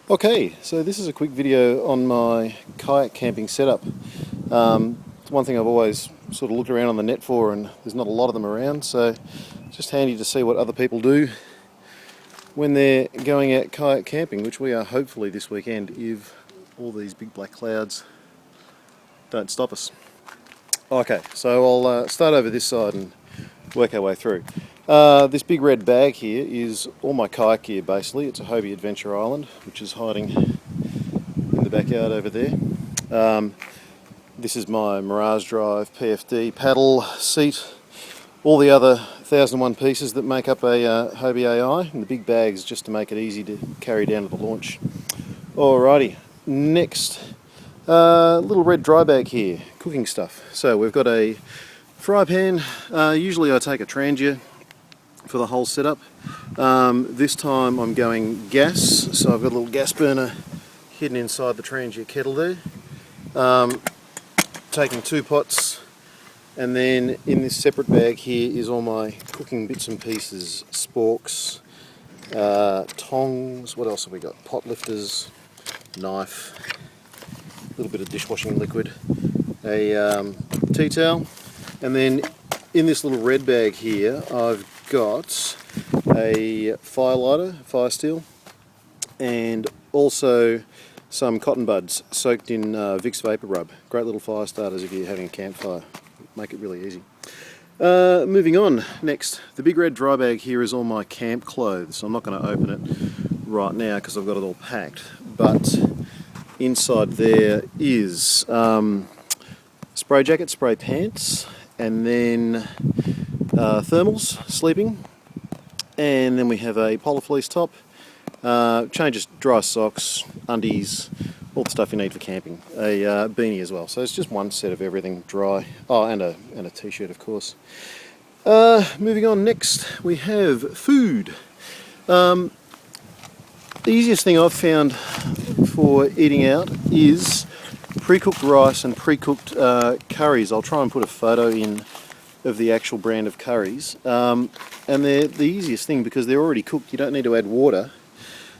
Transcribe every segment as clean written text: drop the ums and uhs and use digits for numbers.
Okay, so this is a quick video on my kayak camping setup. It's one thing I've always sort of looked around on the net for, and there's not a lot of them around, so it's just handy to see what other people do when they're going out kayak camping, which we are hopefully this weekend if all these big black clouds don't stop us. Okay, so I'll start over this side and work our way through. This big red bag here is all my kayak gear basically. It's a Hobie Adventure Island, which is hiding in the backyard over there. This is my Mirage Drive, PFD, paddle, seat, all the other 1001 pieces that make up a Hobie AI, and the big bag's just to make it easy to carry down to the launch. Alrighty, next, little red dry bag here, cooking stuff. So we've got a fry pan. Usually I take a Trangia for the whole setup. This time I'm going gas, so I've got a little gas burner hidden inside the Trangia kettle there. Taking 2 pots, and then in this separate bag here is all my cooking bits and pieces, sporks, tongs, what else have we got, pot lifters, knife, a little bit of dishwashing liquid, a tea towel, and then in this little red bag here I've got a fire lighter, fire steel, and also some cotton buds soaked in Vicks Vapor Rub. Great little fire starters if you're having a campfire. Make it really easy. Moving on, next, the big red dry bag here is all my camp clothes. I'm not going to open it right now because I've got it all packed, but inside there is spray jacket, spray pants, and then thermals, sleeping, and then we have a polar fleece top, changes, dry socks, undies, all the stuff you need for camping, a beanie as well. So it's just one set of everything dry. Oh, and a t-shirt, of course. Moving on, next we have food. The easiest thing I've found for eating out is pre-cooked rice and pre-cooked curries. I'll try and put a photo in of the actual brand of curries, and they're the easiest thing because they're already cooked. You don't need to add water,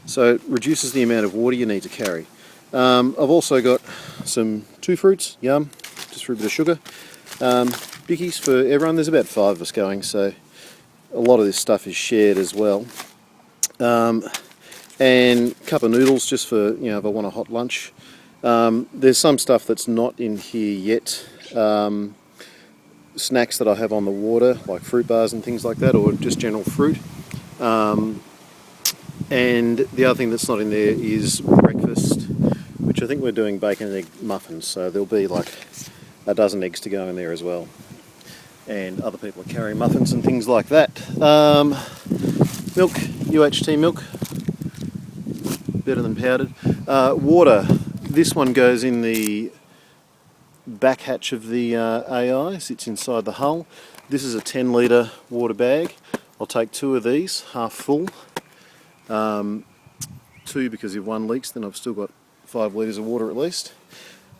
so it reduces the amount of water you need to carry. I've also got some 2 fruits, yum, just for a bit of sugar, bickies for everyone. There's about 5 of us going, so a lot of this stuff is shared as well, and a cup of noodles just for, you know, if I want a hot lunch. There's some stuff that's not in here yet, snacks that I have on the water, like fruit bars and things like that, or just general fruit. And the other thing that's not in there is breakfast, which I think we're doing bacon and egg muffins, so there'll be like a dozen eggs to go in there as well. And other people are carrying muffins and things like that. Milk, UHT milk, better than powdered. Water, this one goes in the back hatch of the AI, sits inside the hull. This is a 10 litre water bag. I'll take 2 of these, half full. 2 because if one leaks then I've still got 5 litres of water at least.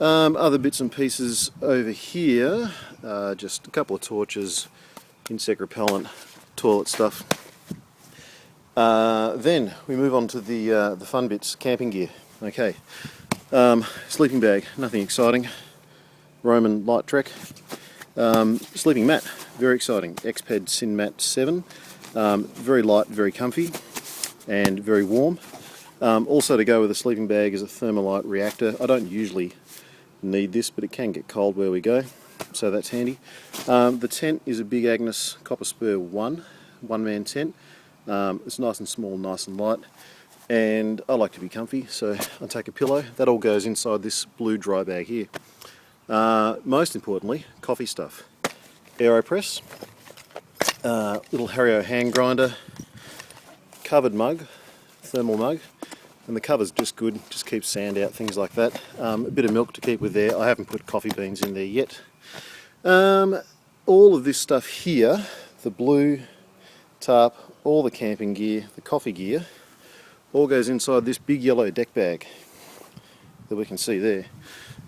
Other bits and pieces over here, just a couple of torches, insect repellent, toilet stuff. Then we move on to the fun bits, camping gear. Okay, sleeping bag, nothing exciting. Roman Light Trek. Sleeping mat, very exciting. Xped Sin Mat 7. Very light, very comfy, and very warm. Also to go with the sleeping bag is a Thermalite reactor. I don't usually need this, but it can get cold where we go, so that's handy. The tent is a Big Agnes Copper Spur 1-man tent. It's nice and small, nice and light, and I like to be comfy, so I take a pillow. That all goes inside this blue dry bag here. Most importantly, coffee stuff. AeroPress, little Hario hand grinder, covered mug, thermal mug, and the cover's just good, just keeps sand out, things like that. A bit of milk to keep with there. I haven't put coffee beans in there yet. All of this stuff here, the blue tarp, all the camping gear, the coffee gear, all goes inside this big yellow deck bag that we can see there.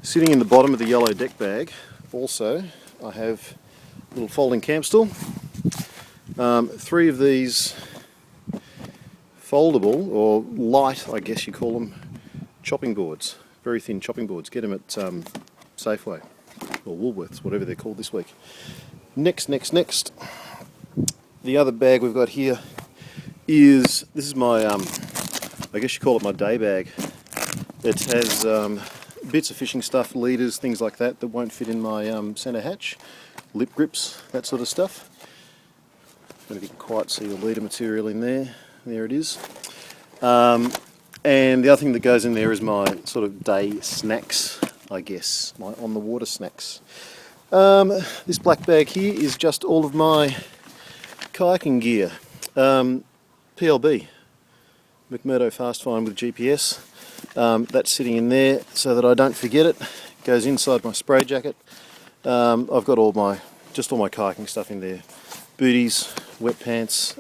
Sitting in the bottom of the yellow deck bag also I have a little folding camp stool, 3 of these foldable, or light, I guess you call them, chopping boards. Very thin chopping boards. Get them at Safeway or Woolworths, whatever they're called this week. Next. The other bag we've got here is, this is my, I guess you call it my day bag. It has bits of fishing stuff, leaders, things like that won't fit in my centre hatch, lip grips, that sort of stuff. I don't know if you can quite see the leader material in there. There it is. And the other thing that goes in there is my sort of day snacks, I guess, my on the water snacks. This black bag here is just all of my kayaking gear. PLB, McMurdo Fast Find with GPS. That's sitting in there so that I don't forget it. It goes inside my spray jacket. I've got all my kayaking stuff in there. Booties, wet pants,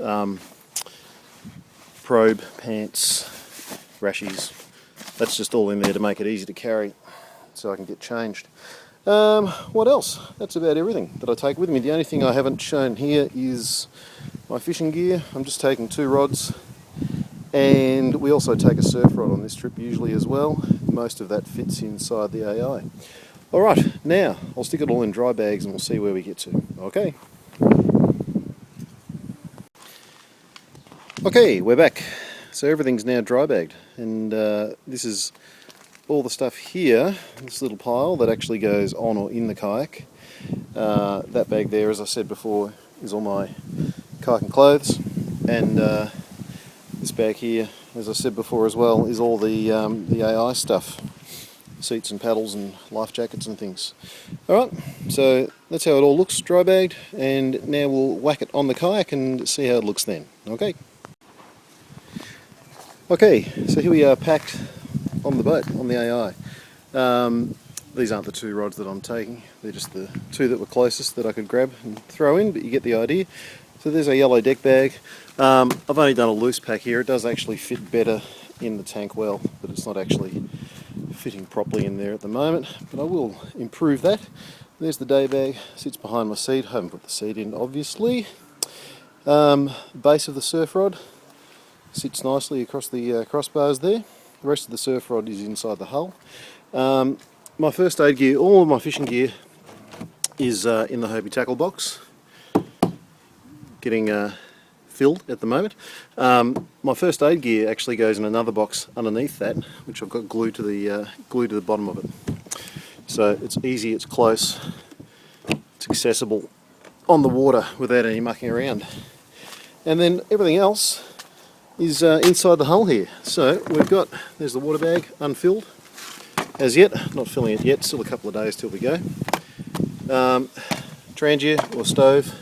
probe pants, rashies. That's just all in there to make it easy to carry so I can get changed. What else? That's about everything that I take with me. The only thing I haven't shown here is my fishing gear. I'm just taking 2 rods, and we also take a surf rod on this trip usually as well. Most of that fits inside the AI. Alright, now I'll stick it all in dry bags and we'll see where we get to. Okay, we're back. So everything's now dry bagged, and this is all the stuff here, this little pile that actually goes on or in the kayak. That bag there, as I said before, is all my kayaking clothes, and this bag here, as I said before as well, is all the AI stuff, seats and paddles and life jackets and things. Alright, so that's how it all looks, dry bagged, and now we'll whack it on the kayak and see how it looks then. Okay, so here we are packed on the boat, on the AI. These aren't the 2 rods that I'm taking, they're just the 2 that were closest that I could grab and throw in, but you get the idea. So there's a yellow deck bag. I've only done a loose pack here. It does actually fit better in the tank well, but it's not actually fitting properly in there at the moment, but I will improve that. There's the day bag, sits behind my seat. I haven't put the seat in, obviously. Base of the surf rod sits nicely across the crossbars there. The rest of the surf rod is inside the hull. My first aid gear, all of my fishing gear, is in the Hobie tackle box, getting filled at the moment. My first aid gear actually goes in another box underneath that, which I've got glued to the bottom of it. So it's easy, it's close, it's accessible on the water without any mucking around. And then everything else is inside the hull here. So there's the water bag, unfilled as yet, not filling it yet, still a couple of days till we go. Trangia or stove,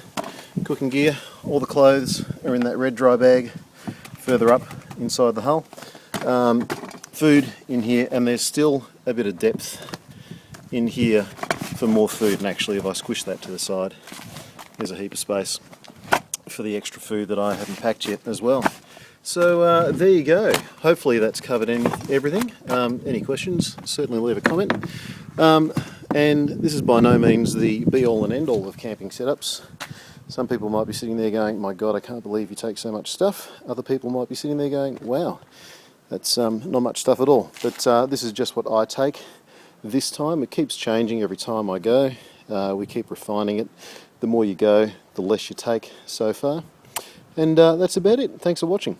cooking gear, all the clothes are in that red dry bag further up inside the hull. Food in here, and there's still a bit of depth in here for more food, and actually if I squish that to the side, there's a heap of space for the extra food that I haven't packed yet as well. So there you go. Hopefully that's covered everything. Any questions, certainly leave a comment. And this is by no means the be-all and end-all of camping setups. Some people might be sitting there going, my God, I can't believe you take so much stuff. Other people might be sitting there going, wow, that's not much stuff at all. But this is just what I take this time. It keeps changing every time I go. We keep refining it. The more you go, the less you take so far. And that's about it. Thanks for watching.